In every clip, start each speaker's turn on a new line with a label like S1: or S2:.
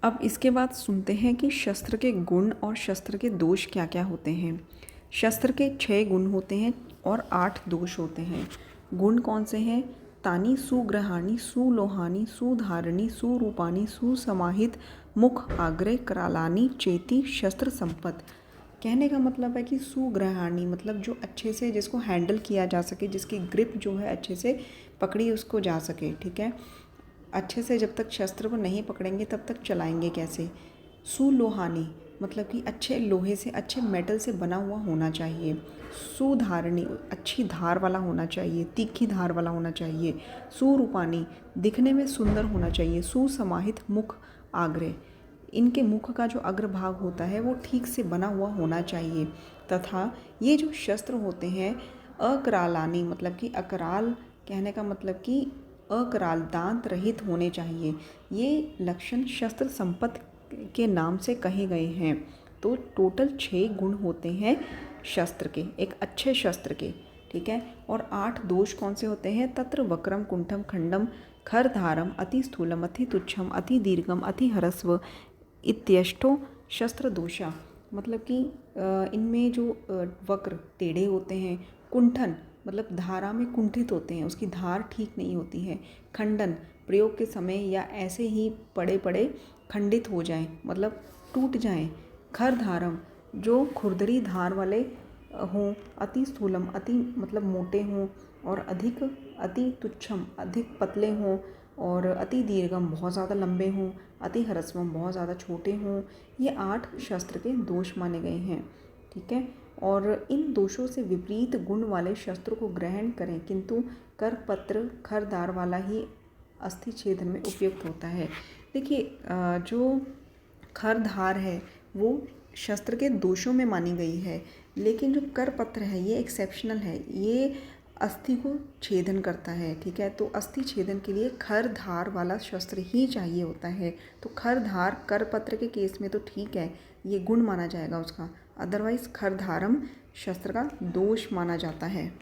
S1: अब इसके बाद सुनते हैं कि शस्त्र के गुण और शस्त्र के दोष क्या क्या होते हैं। शस्त्र के 6 गुण होते हैं और 8 दोष होते हैं। गुण कौन से हैं? तानी सुग्रहाणी सुलोहानी सुधारणी सुरूपानी सुसमाहित मुख आग्रह करालानी चेती शस्त्र संपत। कहने का मतलब है कि सुग्रहाणी मतलब जो अच्छे से जिसको हैंडल किया जा सके, जिसकी ग्रिप जो है अच्छे से पकड़ी उसको जा सके, ठीक है। अच्छे से जब तक शस्त्र को नहीं पकड़ेंगे तब तक चलाएंगे कैसे। सुलोहानी मतलब कि अच्छे लोहे से, अच्छे मेटल से बना हुआ होना चाहिए। सुधारणी अच्छी धार वाला होना चाहिए, तीखी धार वाला होना चाहिए। सुरूपानी दिखने में सुंदर होना चाहिए। सुसमाहित मुख आग्रह इनके मुख का जो अग्रभाग होता है वो ठीक से बना हुआ होना चाहिए। तथा ये जो शस्त्र होते हैं अकरालानी मतलब कि अकराल कहने का मतलब कि अकराल दांत रहित होने चाहिए। ये लक्षण शस्त्र संपत्ति के नाम से कहे गए हैं। तो टोटल 6 गुण होते हैं शस्त्र के, एक अच्छे शस्त्र के, ठीक है। और 8 दोष कौन से होते हैं? तत्र वक्रम कुंठम खंडम खरधारम अति स्थूलम अति तुच्छम अति दीर्घम अति हरस्व इत्यष्टो शस्त्र दोषा। मतलब कि इनमें जो वक्र टेढ़े होते हैं, कुंठन मतलब धारा में कुंठित होते हैं, उसकी धार ठीक नहीं होती है। खंडन प्रयोग के समय या ऐसे ही पड़े पड़े खंडित हो जाएं मतलब टूट जाएं। खरधारम जो खुरदरी धार वाले हों। अति स्थूलम अति मतलब मोटे हों। और अधिक अति तुच्छम अधिक पतले हों। और अति दीर्घम बहुत ज़्यादा लंबे हों। अति ह्रस्वम बहुत ज़्यादा छोटे हों। ये 8 शस्त्र के दोष माने गए हैं, ठीक है। और इन दोषों से विपरीत गुण वाले शस्त्र को ग्रहण करें, किंतु करपत्र खरदार वाला ही अस्थि छेदन में उपयुक्त होता है। देखिए जो खरधार है वो शस्त्र के दोषों में मानी गई है, लेकिन जो करपत्र है ये एक्सेप्शनल है, ये अस्थि को छेदन करता है, ठीक है। तो अस्थि छेदन के लिए खरधार वाला शस्त्र ही चाहिए होता है। तो खरधार करपत्र के केस में तो ठीक है, ये गुण माना जाएगा उसका, अदरवाइज खरधारम शस्त्र का दोष माना जाता है।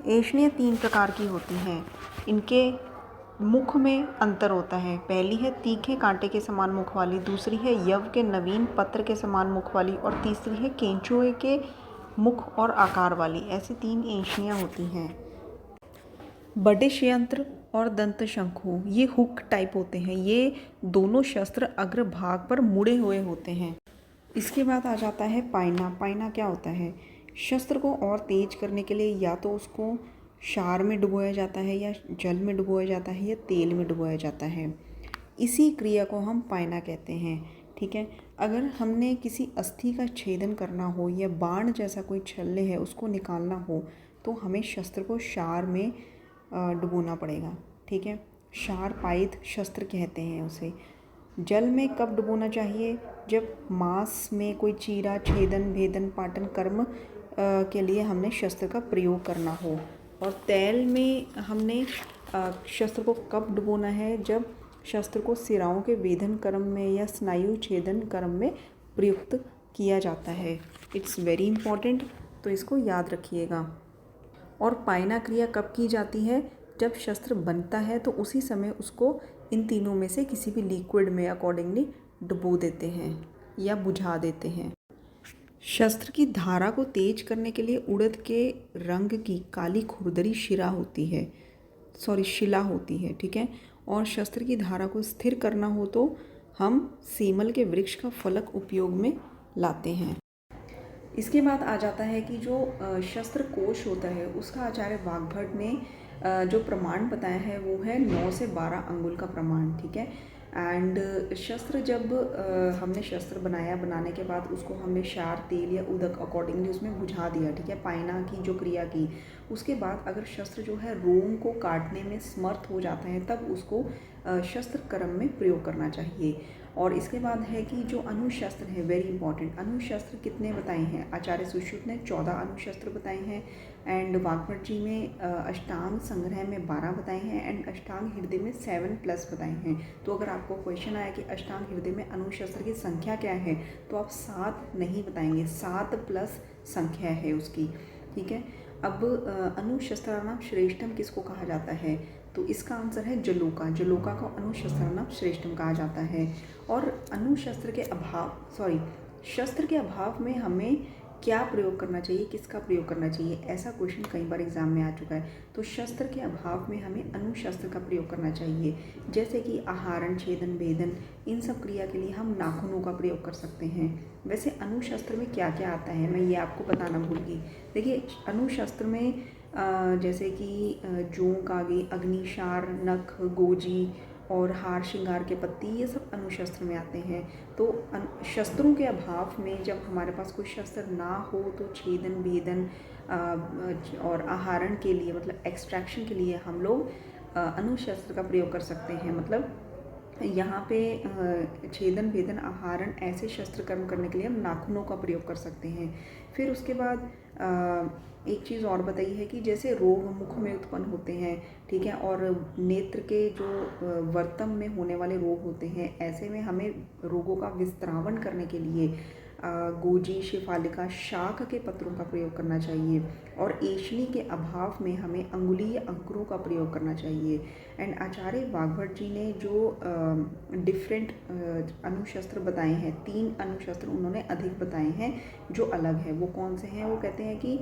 S1: ऐष्णियाँ 3 प्रकार की होती हैं। इनके मुख में अंतर होता है। पहली है तीखे कांटे के समान मुख वाली, दूसरी है यव के नवीन पत्र के समान मुख वाली, और तीसरी है केंचुए के मुख और आकार वाली। ऐसी 3 ऐष्णियाँ होती हैं। बड़े यंत्र और दंत शंखु ये हुक टाइप होते हैं। ये दोनों शस्त्र अग्रभाग पर मुड़े हुए होते हैं। इसके बाद आ जाता है पाइना। पाइना क्या होता है? शस्त्र को और तेज करने के लिए या तो उसको क्षार में डुबोया जाता है, या जल में डुबोया जाता है, या तेल में डुबोया जाता है। इसी क्रिया को हम पाइना कहते हैं, ठीक है। अगर हमने किसी अस्थि का छेदन करना हो या बाण जैसा कोई छल्ले है उसको निकालना हो तो हमें शस्त्र को क्षार में डुबोना पड़ेगा, ठीक है। क्षार पायित शस्त्र कहते हैं उसे। जल में कब डुबोना चाहिए? जब मांस में कोई चीरा छेदन भेदन पाटन कर्म के लिए हमने शस्त्र का प्रयोग करना हो। और तेल में हमने शस्त्र को कब डुबोना है? जब शस्त्र को सिराओं के वेधन कर्म में या स्नायु छेदन कर्म में प्रयुक्त किया जाता है। इट्स वेरी इंपॉर्टेंट, तो इसको याद रखिएगा। और पाइना क्रिया कब की जाती है? जब शस्त्र बनता है तो उसी समय उसको इन तीनों में से किसी भी लिक्विड में अकॉर्डिंगली डुबो देते हैं या बुझा देते हैं। शस्त्र की धारा को तेज करने के लिए उड़द के रंग की काली खुरदरी शिला होती है, ठीक है। और शस्त्र की धारा को स्थिर करना हो तो हम सीमल के वृक्ष का फलक उपयोग में लाते हैं। इसके बाद आ जाता है कि जो शस्त्र कोश होता है उसका आचार्य वाग्भट ने जो प्रमाण बताया है वो है 9 से 12 अंगुल का प्रमाण, ठीक है। एंड शस्त्र जब हमने शस्त्र बनाने के बाद उसको हमने क्षार तेल या उदक अकॉर्डिंगली उसमें बुझा दिया, ठीक है, पाइना की जो क्रिया की। उसके बाद अगर शस्त्र जो है रोम को काटने में समर्थ हो जाता है तब उसको शस्त्र कर्म में प्रयोग करना चाहिए। और इसके बाद है कि जो अनुशस्त्र है, वेरी इंपॉर्टेंट, अनुशस्त्र कितने बताए हैं? आचार्य सुश्रुत ने 14 अनुशस्त्र बताए हैं एंड वाग्भट जी में अष्टांग संग्रह में 12 बताए हैं एंड अष्टांग हृदय में 7+ बताए हैं। तो अगर आपको क्वेश्चन आया कि अष्टांग हृदय में अनुशस्त्र की संख्या क्या है, तो आप 7 नहीं बताएंगे, 7+ संख्या है उसकी, ठीक है। अब अनुशस्त्राणाम श्रेष्ठम किसको कहा जाता है? तो इसका आंसर है जलोका। जलोका को अनुशस्त्राणाम श्रेष्ठम कहा जाता है। और शस्त्र के अभाव में हमें क्या प्रयोग करना चाहिए, किसका प्रयोग करना चाहिए, ऐसा क्वेश्चन कई बार एग्जाम में आ चुका है। तो शस्त्र के अभाव में हमें अनुशस्त्र का प्रयोग करना चाहिए, जैसे कि आहरण, छेदन, भेदन, इन सब क्रिया के लिए हम नाखूनों का प्रयोग कर सकते हैं। वैसे अनुशस्त्र में क्या क्या आता है, मैं ये आपको बताना भूल गई। देखिए, अनुशस्त्र में जैसे कि जोंक आ गई, अग्निशार, नख, गोजी और हार श्रृंगार के पत्ती, ये सब अनुशस्त्र में आते हैं। तो शस्त्रों के अभाव में जब हमारे पास कोई शस्त्र ना हो तो छेदन, भेदन और आहरण के लिए, मतलब एक्सट्रैक्शन के लिए हम लोग अनुशस्त्र का प्रयोग कर सकते हैं। मतलब यहाँ पे छेदन, भेदन, आहरण ऐसे शस्त्र कर्म करने के लिए हम नाखूनों का प्रयोग कर सकते हैं। फिर उसके बाद एक चीज़ और बताई है कि जैसे रोग मुख में उत्पन्न होते हैं, ठीक है, और नेत्र के जो वर्तम में होने वाले रोग होते हैं, ऐसे में हमें रोगों का विस्त्रावण करने के लिए गोजी, शिफालिका, शाक के पत्रों का प्रयोग करना चाहिए। और एशनी के अभाव में हमें अंगुलीय अंकुरों का प्रयोग करना चाहिए। एंड आचार्य वाग्भट जी ने जो डिफरेंट अनुशस्त्र बताए हैं, 3 अनुशस्त्र उन्होंने अधिक बताए हैं जो अलग है। वो कौन से हैं? वो कहते हैं कि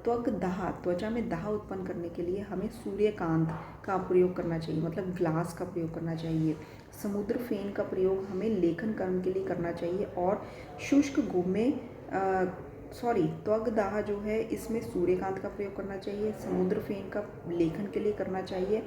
S1: त्वग्दाह, त्वचा में दाह उत्पन्न करने के लिए हमें सूर्यकांत का प्रयोग करना चाहिए, मतलब ग्लास का प्रयोग करना चाहिए। समुद्र फेन का प्रयोग हमें लेखन कर्म के लिए करना चाहिए। और शुष्क गोमे त्वग्दाह जो है, इसमें सूर्यकांत का प्रयोग करना चाहिए, समुद्र फेन का लेखन के लिए करना चाहिए,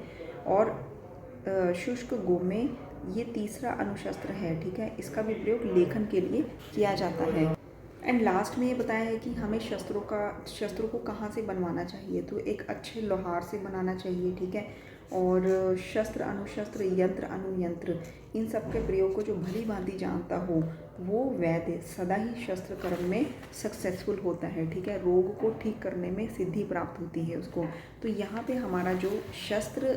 S1: और शुष्क गोमे ये तीसरा अनुशस्त्र है, ठीक है, इसका भी प्रयोग लेखन के लिए किया जाता है। एंड लास्ट में ये बताया है कि हमें शस्त्रों को कहाँ से बनवाना चाहिए। तो एक अच्छे लोहार से बनाना चाहिए, ठीक है। और शस्त्र, अनुशस्त्र, यंत्र, अनुयंत्र, इन सब के प्रयोग को जो भली भांति जानता हो वो वैद्य सदा ही शस्त्र कर्म में सक्सेसफुल होता है, ठीक है। रोग को ठीक करने में सिद्धि प्राप्त होती है उसको। तो यहाँ पे हमारा जो शस्त्र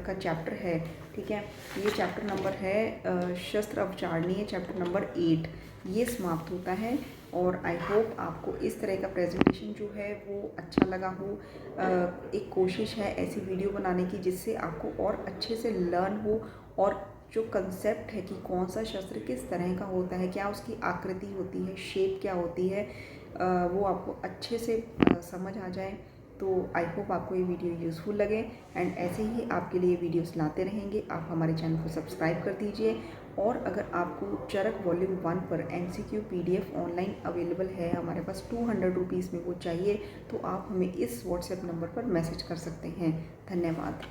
S1: का चैप्टर है, ठीक है, ये चैप्टर नंबर है शस्त्र अवचारणीय, चैप्टर नंबर 8, ये समाप्त होता है। और आई होप आपको इस तरह का प्रेजेंटेशन जो है वो अच्छा लगा हो। एक कोशिश है ऐसी वीडियो बनाने की जिससे आपको और अच्छे से लर्न हो, और जो कंसेप्ट है कि कौन सा शस्त्र किस तरह का होता है, क्या उसकी आकृति होती है, शेप क्या होती है, वो आपको अच्छे से समझ आ जाए। तो आई होप आपको ये वीडियो यूज़फुल लगे एंड ऐसे ही आपके लिए वीडियोस लाते रहेंगे। आप हमारे चैनल को सब्सक्राइब कर दीजिए। और अगर आपको चरक वॉल्यूम 1 पर MCQ PDF ऑनलाइन अवेलेबल है, हमारे पास 200 रुपीज़ में वो चाहिए, तो आप हमें इस व्हाट्सएप नंबर पर मैसेज कर सकते हैं। धन्यवाद।